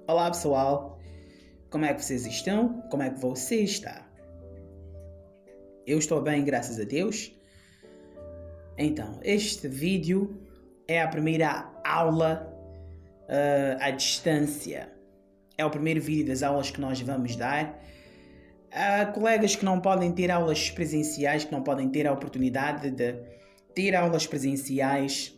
Olá pessoal, como é que vocês estão? Como é que você está? Eu estou bem, graças a Deus. Então, este vídeo é a primeira aula à distância. É o primeiro vídeo das aulas que nós vamos dar. Há colegas que não podem ter aulas presenciais, que não podem ter a oportunidade de ter aulas presenciais,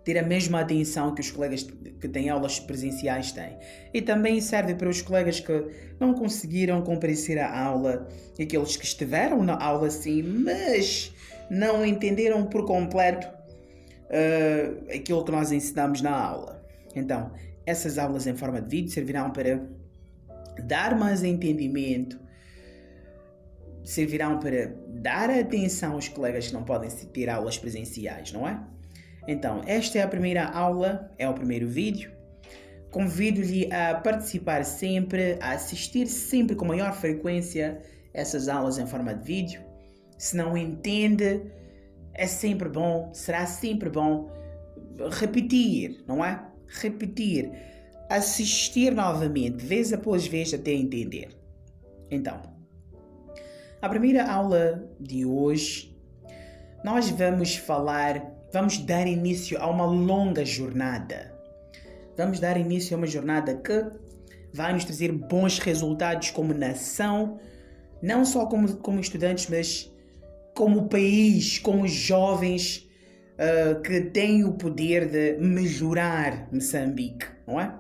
ter a mesma atenção que os colegas que têm aulas presenciais têm. E também serve para os colegas que não conseguiram comparecer à aula, aqueles que estiveram na aula sim, mas não entenderam por completo aquilo que nós ensinamos na aula. Então, essas aulas em forma de vídeo servirão para dar mais entendimento, servirão para dar atenção aos colegas que não podem ter aulas presenciais, não é? Então, esta é a primeira aula, é o primeiro vídeo. Convido-lhe a participar sempre, a assistir sempre com maior frequência essas aulas em forma de vídeo. Se não entende, é sempre bom, será sempre bom repetir, não é? Repetir, assistir novamente, vez após vez até entender. Então, a primeira aula de hoje, nós vamos dar início a uma longa jornada. Vamos dar início a uma jornada que vai nos trazer bons resultados como nação, não só como estudantes, mas como país, como jovens que têm o poder de melhorar Moçambique, não é?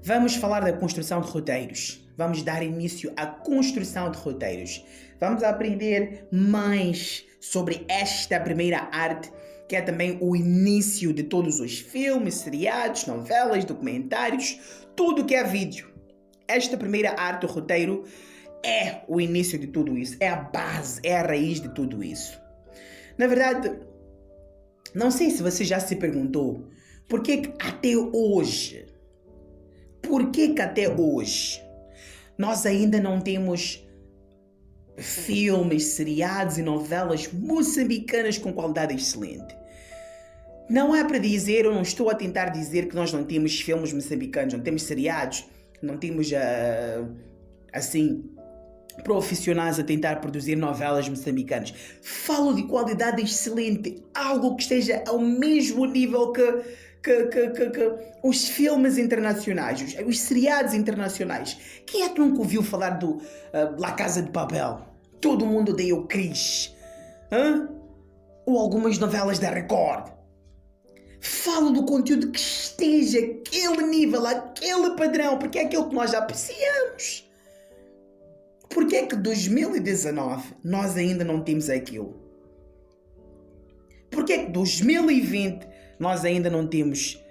Vamos falar da construção de roteiros. Vamos dar início à construção de roteiros. Vamos aprender mais sobre esta primeira arte, que é também o início de todos os filmes, seriados, novelas, documentários, tudo que é vídeo. Esta primeira arte, o roteiro, é o início de tudo isso, é a base, é a raiz de tudo isso. Na verdade, não sei se você já se perguntou por que até hoje nós ainda não temos filmes, seriados e novelas moçambicanas com qualidade excelente. Não é para dizer, eu não estou a tentar dizer que nós não temos filmes moçambicanos, não temos seriados, não temos profissionais a tentar produzir novelas moçambicanas. Falo de qualidade excelente, algo que esteja ao mesmo nível que os filmes internacionais, os seriados internacionais. Quem é que nunca ouviu falar do La Casa de Papel? Todo mundo odeia o Chris. Ou algumas novelas da Record. Falo do conteúdo que esteja aquele nível, aquele padrão, porque é aquilo que nós apreciamos. Porque é que 2019 nós ainda não temos aquilo? Porque é que 2020 nós ainda não temos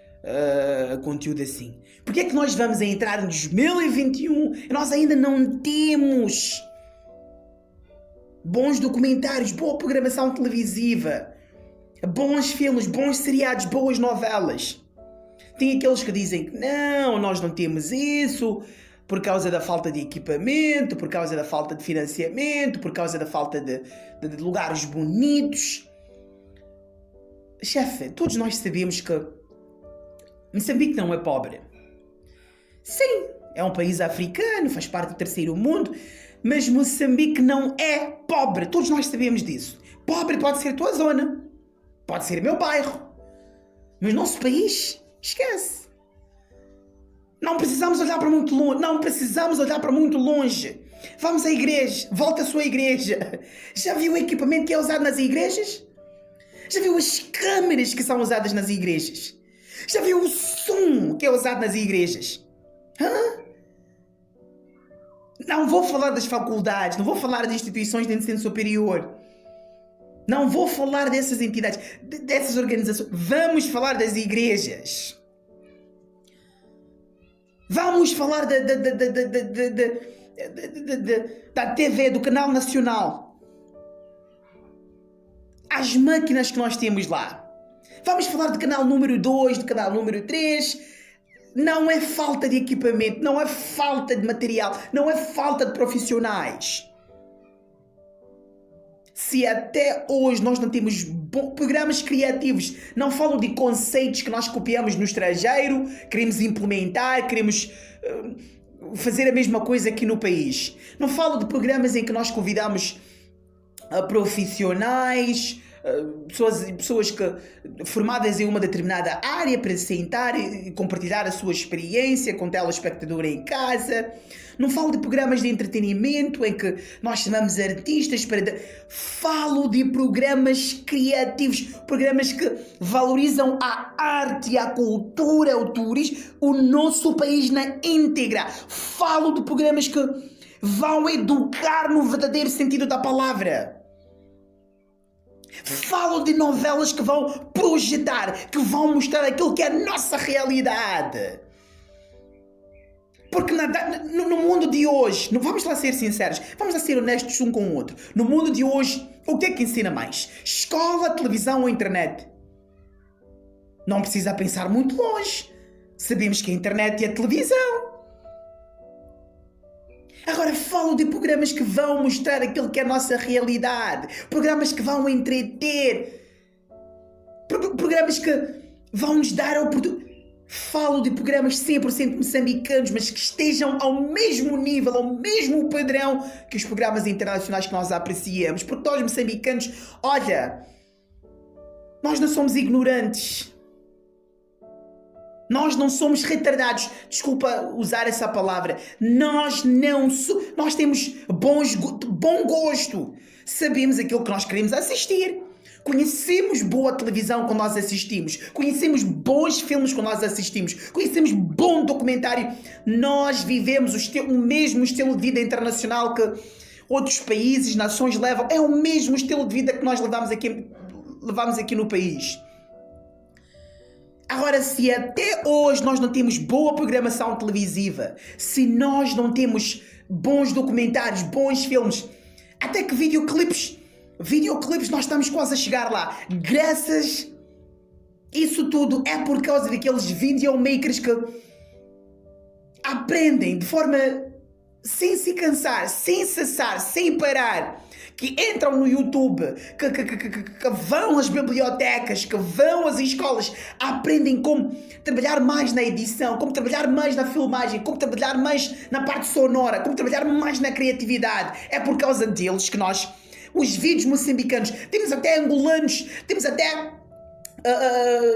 conteúdo assim? Porque é que nós vamos entrar em 2021 e nós ainda não temos bons documentários, boa programação televisiva, bons filmes, bons seriados, boas novelas? Tem aqueles que dizem que não, nós não temos isso por causa da falta de equipamento, por causa da falta de financiamento, por causa da falta de lugares bonitos. Chefe, todos nós sabemos que Moçambique não é pobre. Sim, é um país africano, faz parte do terceiro mundo, mas Moçambique não é pobre. Todos nós sabemos disso. Pobre pode ser a tua zona, pode ser o meu bairro, mas nosso país, esquece. Não precisamos olhar para muito longe. Vamos à igreja, volta à sua igreja. Já viu o equipamento que é usado nas igrejas? Já viu as câmeras que são usadas nas igrejas? Já viu o som que é usado nas igrejas? Não vou falar das faculdades, não vou falar das instituições de ensino superior. Não vou falar dessas entidades, dessas organizações. Vamos falar das igrejas. Vamos falar da TV, do Canal Nacional. As máquinas que nós temos lá. Vamos falar do canal número 2, do canal número 3. Não é falta de equipamento, não é falta de material, não é falta de profissionais. se até hoje nós não temos programas criativos, não falo de conceitos que nós copiamos no estrangeiro, queremos implementar, queremos fazer a mesma coisa aqui no país. Não falo de programas em que nós convidamos profissionais, pessoas formadas em uma determinada área para sentar e compartilhar a sua experiência com o telespectador em casa. Não falo de programas de entretenimento em que nós chamamos artistas para... Falo de programas criativos, programas que valorizam a arte, a cultura, o turismo, o nosso país na íntegra. Falo de programas que vão educar no verdadeiro sentido da palavra. Falo de novelas que vão projetar, que vão mostrar aquilo que é a nossa realidade. Porque no mundo de hoje, vamos lá ser sinceros, vamos lá ser honestos um com o outro. No mundo de hoje, o que é que ensina mais? Escola, televisão ou internet? Não precisa pensar muito longe. Sabemos que a internet e a televisão. Agora falo de programas que vão mostrar aquilo que é a nossa realidade. Programas que vão entreter. Programas que vão nos dar a oportunidade. Falo de programas 100% moçambicanos, mas que estejam ao mesmo nível, ao mesmo padrão que os programas internacionais que nós apreciamos. Porque nós moçambicanos, olha, nós não somos ignorantes. Nós não somos retardados. Desculpa usar essa palavra. Nós temos bom gosto. Sabemos aquilo que nós queremos assistir. Conhecemos boa televisão quando nós assistimos. Conhecemos bons filmes quando nós assistimos. Conhecemos bom documentário. Nós vivemos o mesmo estilo de vida internacional que outros países, nações levam. É o mesmo estilo de vida que nós levamos aqui no país. Agora, se até hoje nós não temos boa programação televisiva, se nós não temos bons documentários, bons filmes, até que videoclipes nós estamos quase a chegar lá. Graças isso tudo é por causa daqueles videomakers que aprendem de forma sem se cansar, sem cessar, sem parar, que entram no YouTube, que vão às bibliotecas, que vão às escolas, aprendem como trabalhar mais na edição, como trabalhar mais na filmagem, como trabalhar mais na parte sonora, como trabalhar mais na criatividade. É por causa deles que nós, os vídeos moçambicanos, temos até angolanos, temos até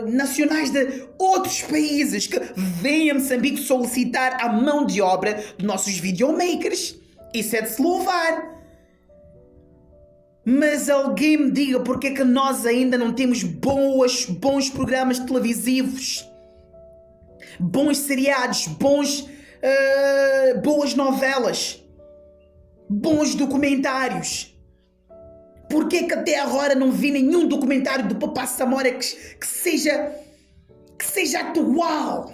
nacionais de outros países que vêm a Moçambique solicitar a mão de obra de nossos videomakers. Isso é de se louvar. Mas alguém me diga porque é que nós ainda não temos bons programas televisivos, bons seriados, boas novelas, bons documentários. Porquê que até agora não vi nenhum documentário do Papá Samora que seja atual?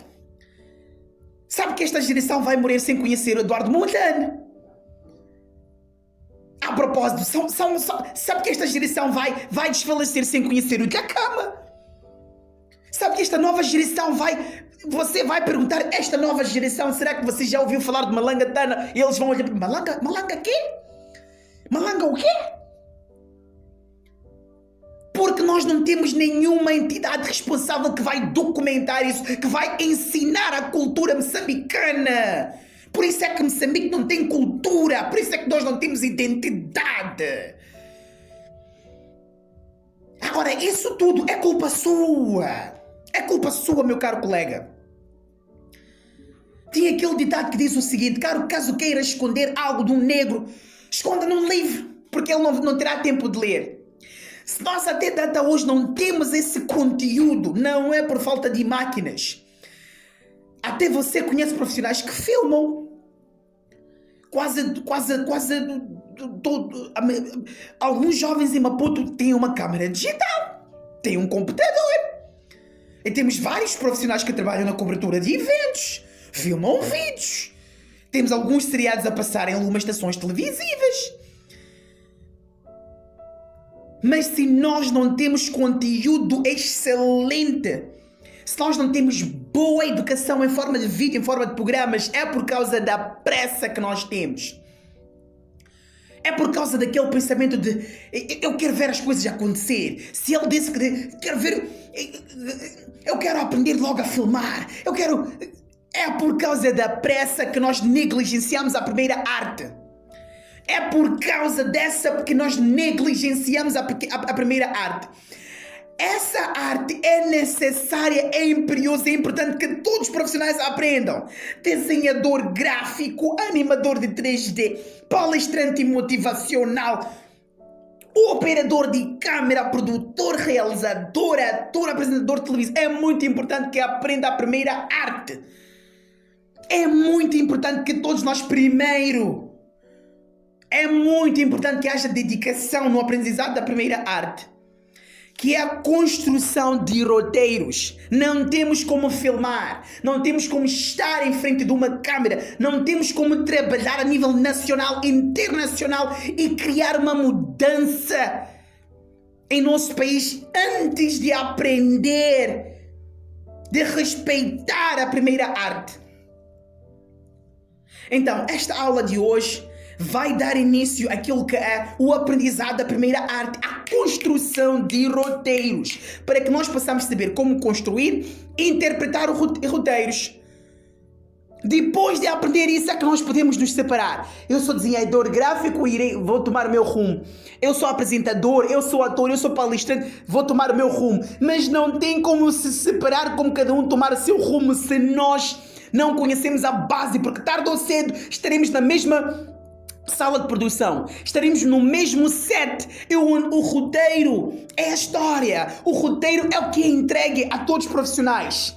Sabe que esta geração vai morrer sem conhecer o Eduardo Mondlane? A propósito, sabe que esta geração vai desfalecer sem conhecer o Djakama? Sabe que esta nova geração você vai perguntar, esta nova geração, será que você já ouviu falar de Malanga Tana? E eles vão olhar para Malanga quê? Malanga o quê? Porque nós não temos nenhuma entidade responsável que vai documentar isso, que vai ensinar a cultura moçambicana. Por isso é que Moçambique não tem cultura, por isso é que nós não temos identidade. Agora, isso tudo é culpa sua. É culpa sua, meu caro colega. Tinha aquele ditado que diz o seguinte: caso queira esconder algo de um negro, esconda num livro, porque ele não terá tempo de ler. Se nós até data hoje não temos esse conteúdo, não é por falta de máquinas. Até você conhece profissionais que filmam. Alguns jovens em Maputo têm uma câmera digital, têm um computador. E temos vários profissionais que trabalham na cobertura de eventos, filmam vídeos. Temos alguns seriados a passar em algumas estações televisivas. Mas se nós não temos conteúdo excelente, se nós não temos boa educação em forma de vídeo, em forma de programas, é por causa da pressa que nós temos. É por causa daquele pensamento de eu quero ver as coisas acontecer. Se ele disse que quero ver, eu quero aprender logo a filmar. É por causa da pressa que nós negligenciamos a primeira arte. É por causa dessa que nós negligenciamos a primeira arte. Essa arte é necessária, é imperiosa, é importante que todos os profissionais aprendam. Desenhador gráfico, animador de 3D, palestrante motivacional, operador de câmera, produtor, realizador, ator, apresentador de televisão. É muito importante que aprenda a primeira arte. É muito importante que todos nós primeiro. É muito importante que haja dedicação no aprendizado da primeira arte, que é a construção de roteiros. Não temos como filmar, não temos como estar em frente de uma câmera, não temos como trabalhar a nível nacional, internacional e criar uma mudança em nosso país antes de aprender, de respeitar a primeira arte. Então, esta aula de hoje vai dar início àquilo que é o aprendizado da primeira arte, a construção de roteiros, para que nós possamos saber como construir e interpretar roteiros. Depois de aprender isso é que nós podemos nos separar. Eu sou desenhador gráfico e vou tomar o meu rumo. Eu sou apresentador, eu sou ator, eu sou palestrante, vou tomar o meu rumo. Mas não tem como se separar, como cada um tomar o seu rumo, se nós não conhecemos a base, porque tarde ou cedo estaremos na mesma sala de produção, estaremos no mesmo set. O roteiro é a história, o roteiro é o que é entregue a todos os profissionais.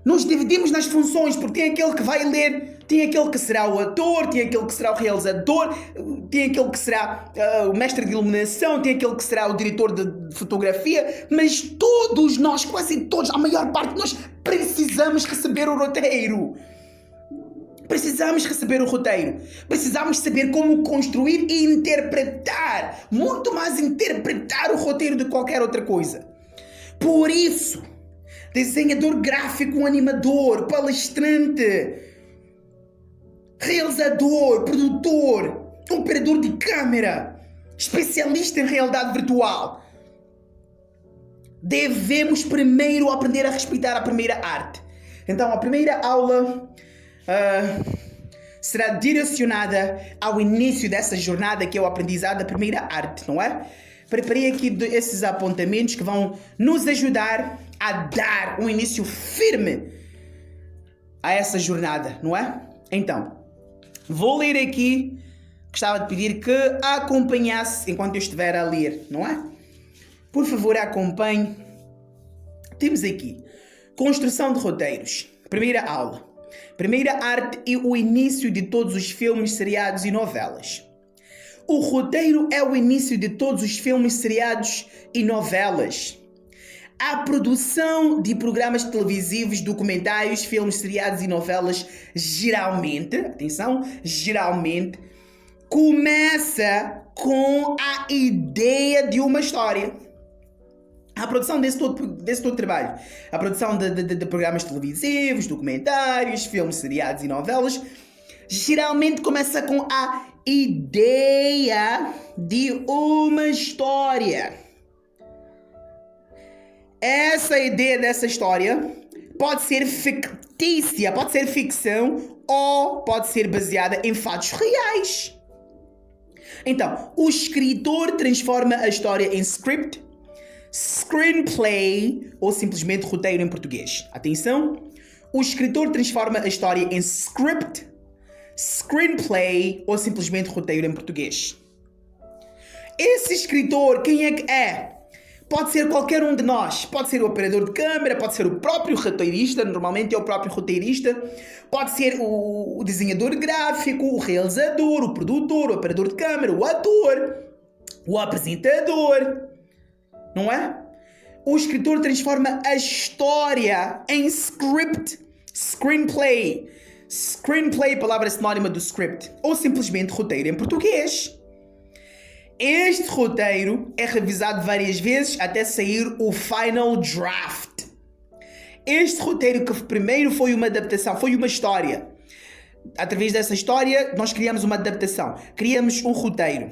Nos dividimos nas funções, porque tem aquele que vai ler, tem aquele que será o ator, tem aquele que será o realizador, tem aquele que será o mestre de iluminação, tem aquele que será o diretor de fotografia, mas todos nós, quase todos, a maior parte de nós, precisamos receber o roteiro. Precisamos receber o roteiro. Precisamos saber como construir e interpretar. Muito mais interpretar o roteiro de qualquer outra coisa. Por isso, desenhador gráfico, animador, palestrante, realizador, produtor, operador de câmera, especialista em realidade virtual, devemos primeiro aprender a respeitar a primeira arte. Então, a primeira aula será direcionada ao início dessa jornada, que é o aprendizado da primeira arte, não é? Preparei aqui esses apontamentos que vão nos ajudar a dar um início firme a essa jornada, não é? Então, vou ler aqui. Gostava de pedir que acompanhasse enquanto eu estiver a ler, não é? Por favor, acompanhe. Temos aqui construção de roteiros. Primeira aula. Primeira arte e o início de todos os filmes, seriados e novelas. O roteiro é o início de todos os filmes, seriados e novelas. A produção de programas televisivos, documentários, filmes, seriados e novelas geralmente, atenção, geralmente, começa com a ideia de uma história. A produção desse todo trabalho, a produção de programas televisivos, documentários, filmes, seriados e novelas, geralmente começa com a ideia de uma história. Essa ideia dessa história pode ser fictícia, pode ser ficção ou pode ser baseada em fatos reais. Então, o escritor transforma a história em script, screenplay ou simplesmente roteiro em português. Atenção! O escritor transforma a história em script, screenplay ou simplesmente roteiro em português. Esse escritor, quem é que é? Pode ser qualquer um de nós. Pode ser o operador de câmera, pode ser o próprio roteirista, normalmente é o próprio roteirista. Pode ser o desenhador gráfico, o realizador, o produtor, o operador de câmera, o ator, o apresentador. Não é? O escritor transforma a história em script, screenplay. Screenplay, palavra sinónima do script, ou simplesmente roteiro em português. Este roteiro é revisado várias vezes até sair o final draft. Este roteiro que primeiro foi uma adaptação, foi uma história. através dessa história, nós criamos uma adaptação, criamos um roteiro,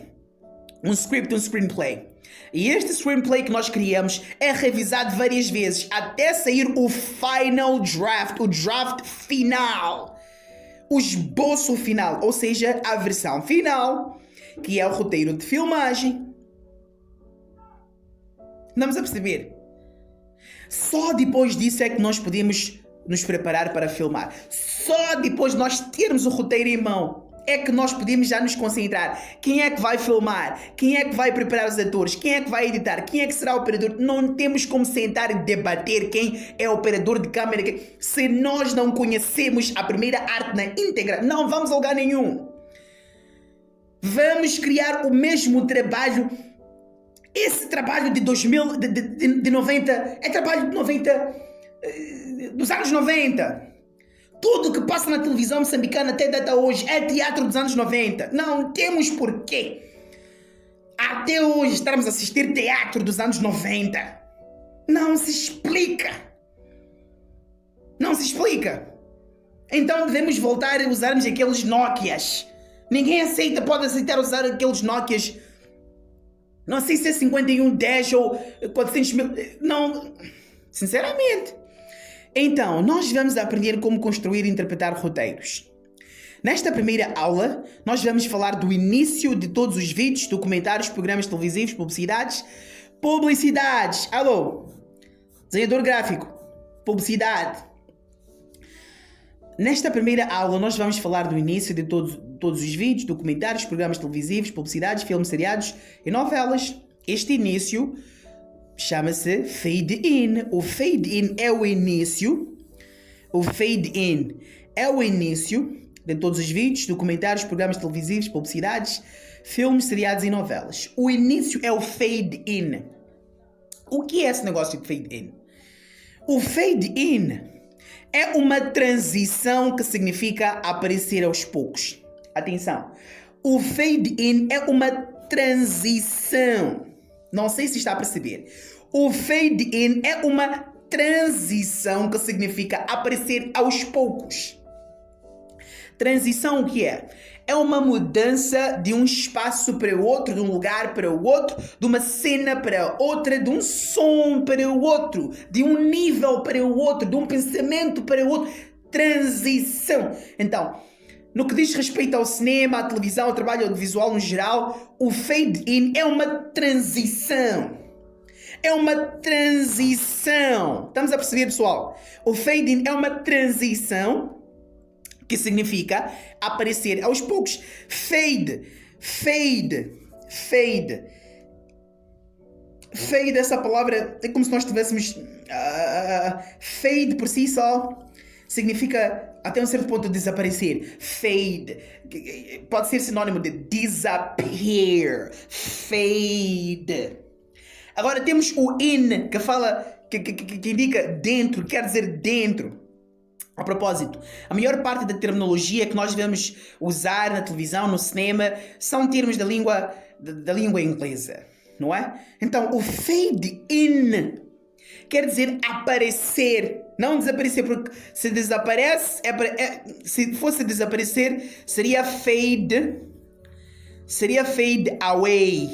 um script, um screenplay. E este screenplay que nós criamos é revisado várias vezes até sair o final draft, o draft final, o esboço final, ou seja, a versão final, que é o roteiro de filmagem. Vamos a perceber? Só depois disso é que nós podemos nos preparar para filmar. Só depois de nós termos o roteiro em mão é que nós podemos já nos concentrar. Quem é que vai filmar? Quem é que vai preparar os atores? Quem é que vai editar? Quem é que será o operador? Não temos como sentar e debater quem é o operador de câmera. Se nós não conhecemos a primeira arte na íntegra, não vamos a lugar nenhum. Vamos criar o mesmo trabalho. Esse trabalho de 2000, de 90, é trabalho de 90, dos anos 90. Tudo que passa na televisão moçambicana até data hoje é teatro dos anos 90. Não temos porquê até hoje estarmos a assistir teatro dos anos 90. Não se explica. Não se explica. Então devemos voltar a usarmos aqueles Nokias. Ninguém aceita, pode aceitar usar aqueles Nokias. Não sei se é 5110 ou 400 mil. Não, sinceramente. Então, nós vamos aprender como construir e interpretar roteiros. Nesta primeira aula, nós vamos falar do início de todos os vídeos, documentários, programas televisivos, publicidades. Publicidades! Alô? Desenhador gráfico. Publicidade. Nesta primeira aula, nós vamos falar do início de todos os vídeos, documentários, programas televisivos, publicidades, filmes, seriados e novelas. Este início chama-se fade-in. O fade-in é o início. O fade-in é o início de todos os vídeos, documentários, programas televisivos, publicidades, filmes, seriados e novelas. O início é o fade-in. O que é esse negócio de fade-in? O fade-in é uma transição que significa aparecer aos poucos. Atenção. O fade-in é uma transição. Não sei se está a perceber. O fade-in é uma transição que significa aparecer aos poucos. Transição o que é? É uma mudança de um espaço para o outro, de um lugar para o outro, de uma cena para outra, de um som para o outro, de um nível para o outro, de um pensamento para o outro. Transição. Então, no que diz respeito ao cinema, à televisão, ao trabalho audiovisual no geral, o fade-in é uma transição. É uma transição. Estamos a perceber, pessoal? O fade-in é uma transição que significa aparecer aos poucos. Fade, essa palavra é como se nós tivéssemos... fade por si só significa até um certo ponto desaparecer. Fade pode ser sinônimo de disappear. Fade. Agora temos o in, que fala, que indica dentro, quer dizer dentro. A propósito, a maior parte da terminologia que nós devemos usar na televisão, no cinema, são termos da língua inglesa, não é? Então, o fade in quer dizer aparecer, não desaparecer, porque se desaparece, se fosse desaparecer, seria fade away.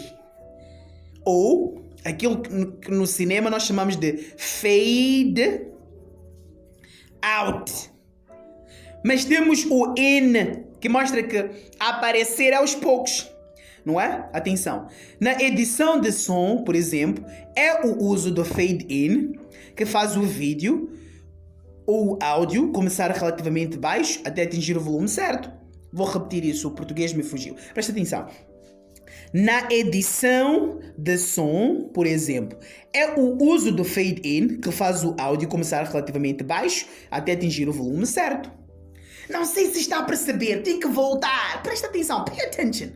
Ou aquilo que no cinema nós chamamos de fade out. Mas temos o in, que mostra que aparecer aos poucos, não é? Atenção. Na edição de som, por exemplo, é o uso do fade in que faz o vídeo ou o áudio começar relativamente baixo até atingir o volume certo. Vou repetir isso, o português me fugiu. Presta atenção. Na edição de som, por exemplo, é o uso do fade-in que faz o áudio começar relativamente baixo até atingir o volume certo. Não sei se está a perceber, tem que voltar. Presta atenção, pay attention.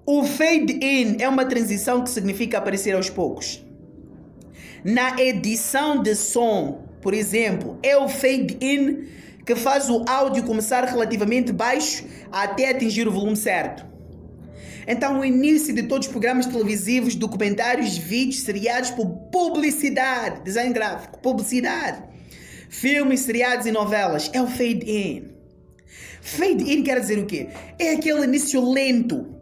O fade-in é uma transição que significa aparecer aos poucos. Na edição de som, por exemplo, é o fade-in que faz o áudio começar relativamente baixo até atingir o volume certo. Então, o início de todos os programas televisivos, documentários, vídeos, seriados por publicidade, design gráfico, publicidade, filmes, seriados e novelas, é o fade-in. Fade in quer dizer o quê? É aquele início lento.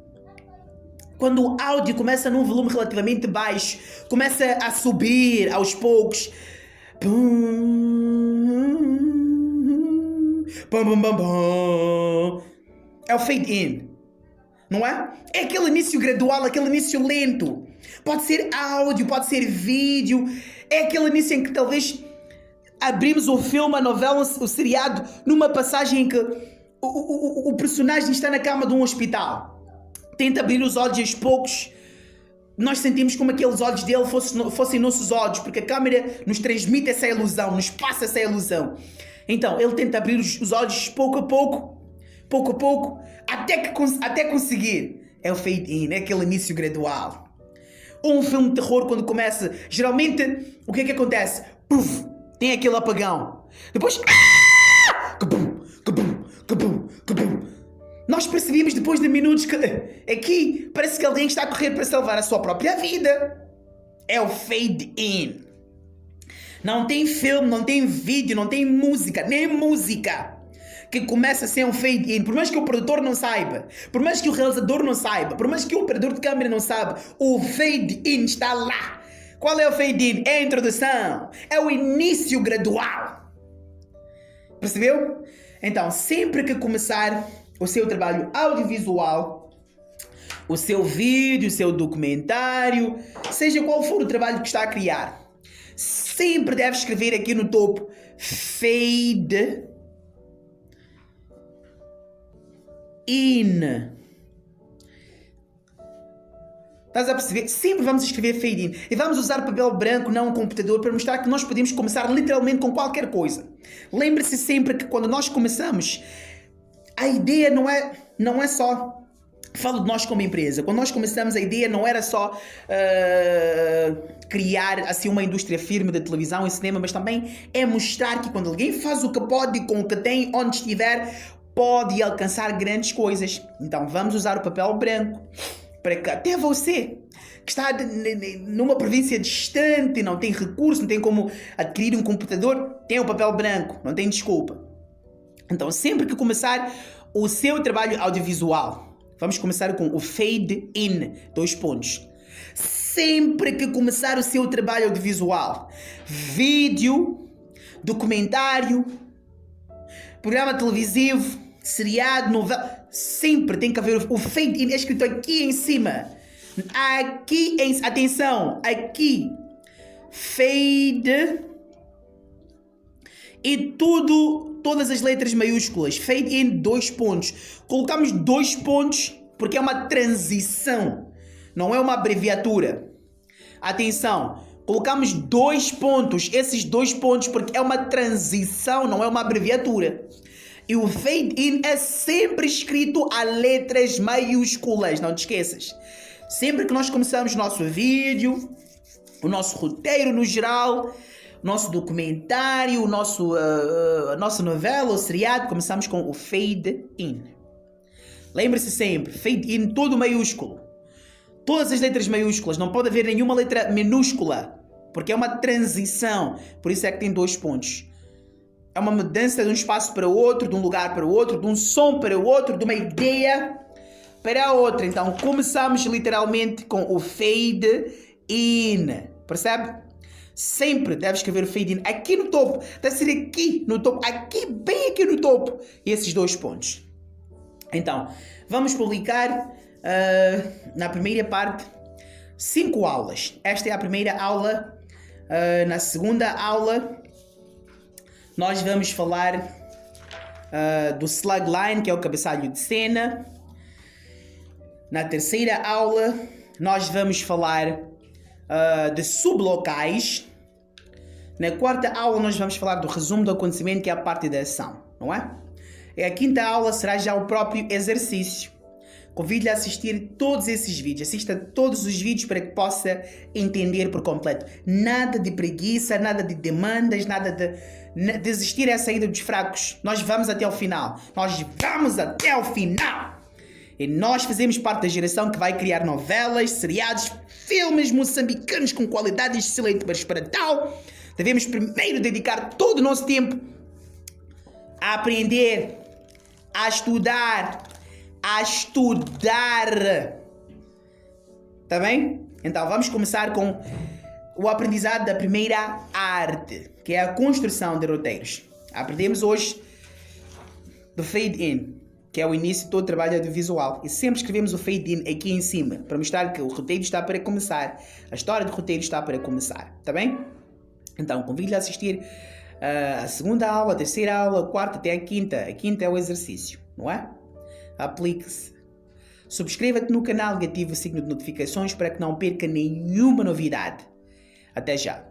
Quando o áudio começa num volume relativamente baixo, começa a subir aos poucos. É o fade in, não é? É aquele início gradual, aquele início lento. Pode ser áudio, pode ser vídeo. É aquele início em que talvez abrimos o filme, a novela, o seriado, numa passagem em que o personagem está na cama de um hospital. Tenta abrir os olhos aos poucos. Nós sentimos como aqueles olhos dele fossem nossos olhos, porque a câmera nos transmite essa ilusão, nos passa essa ilusão. Então, ele tenta abrir os olhos pouco a pouco, até conseguir. É o fade in, é aquele início gradual. Ou um filme de terror, quando começa, geralmente, o que é que acontece? Puf, tem aquele apagão. Depois, kabum, kabum, kabum, kabum. Nós percebemos depois de minutos que aqui parece que alguém está a correr para salvar a sua própria vida. É o fade in. Não tem filme, não tem vídeo, não tem música, nem música que começa sem um fade in. Por mais que o produtor não saiba, por mais que o realizador não saiba, por mais que o operador de câmera não saiba, o fade in está lá. Qual é o fade in? É a introdução, é o início gradual. Percebeu? Então, sempre que começar o seu trabalho audiovisual, o seu vídeo, o seu documentário, seja qual for o trabalho que está a criar, sempre deve escrever aqui no topo fade in. Estás a perceber? Sempre vamos escrever fade in. E vamos usar papel branco, não um computador, para mostrar que nós podemos começar literalmente com qualquer coisa. Lembre-se sempre que quando nós começamos, a ideia não é só... Falo de nós como empresa. Quando nós começamos, a ideia não era só criar assim uma indústria firme de televisão e cinema, mas também é mostrar que quando alguém faz o que pode com o que tem, onde estiver, pode alcançar grandes coisas. Então vamos usar o papel branco para que até você, que está numa província distante, não tem recurso, não tem como adquirir um computador, tem o papel branco, não tem desculpa. Então, sempre que começar o seu trabalho audiovisual, vamos começar com o fade in, 2 pontos. Sempre que começar o seu trabalho audiovisual, vídeo, documentário, programa televisivo, seriado, novela, sempre tem que haver o fade in, é escrito aqui em cima. Atenção, aqui, fade e todas as letras maiúsculas, fade in, 2 pontos. Colocamos 2 pontos porque é uma transição, não é uma abreviatura. Atenção, colocamos 2 pontos, esses 2 pontos porque é uma transição, não é uma abreviatura. E o fade in é sempre escrito a letras maiúsculas, não te esqueças. Sempre que nós começamos o nosso vídeo, o nosso roteiro no geral, nosso documentário, a nossa novela, o seriado, começamos com o fade in. Lembre-se sempre, fade in todo maiúsculo. Todas as letras maiúsculas, não pode haver nenhuma letra minúscula, porque é uma transição, por isso é que tem 2 pontos. É uma mudança de um espaço para o outro, de um lugar para o outro, de um som para o outro, de uma ideia para a outra. Então começamos literalmente com o fade in, percebe? Sempre deve escrever o fade in aqui no topo, deve ser aqui no topo, aqui, bem aqui no topo, esses 2 pontos. Então, vamos publicar na primeira parte 5 aulas. Esta é a primeira aula. Na segunda aula, nós vamos falar do slugline, que é o cabeçalho de cena. Na terceira aula, nós vamos falar de sublocais. Na quarta aula, nós vamos falar do resumo do acontecimento, que é a parte da ação, não é? E a quinta aula será já o próprio exercício. Convido-lhe a assistir todos esses vídeos. Assista todos os vídeos para que possa entender por completo. Nada de preguiça, nada de demandas, nada de desistir é a saída dos fracos. Nós vamos até o final. Nós vamos até o final. E nós fazemos parte da geração que vai criar novelas, seriados, filmes moçambicanos com qualidade excelente, mas para tal, devemos primeiro dedicar todo o nosso tempo a aprender A estudar. A estudar. Tá bem? Então vamos começar com o aprendizado da primeira arte, que é a construção de roteiros. Aprendemos hoje do fade-in, que é o início de todo o trabalho audiovisual. E sempre escrevemos o fade-in aqui em cima, para mostrar que o roteiro está para começar. A história do roteiro está para começar. Tá bem? Então, convido-lhe a assistir a segunda aula, a terceira aula, a quarta até a quinta. A quinta é o exercício, não é? Aplique-se. Subscreva-te no canal e ative o signo de notificações para que não perca nenhuma novidade. Até já!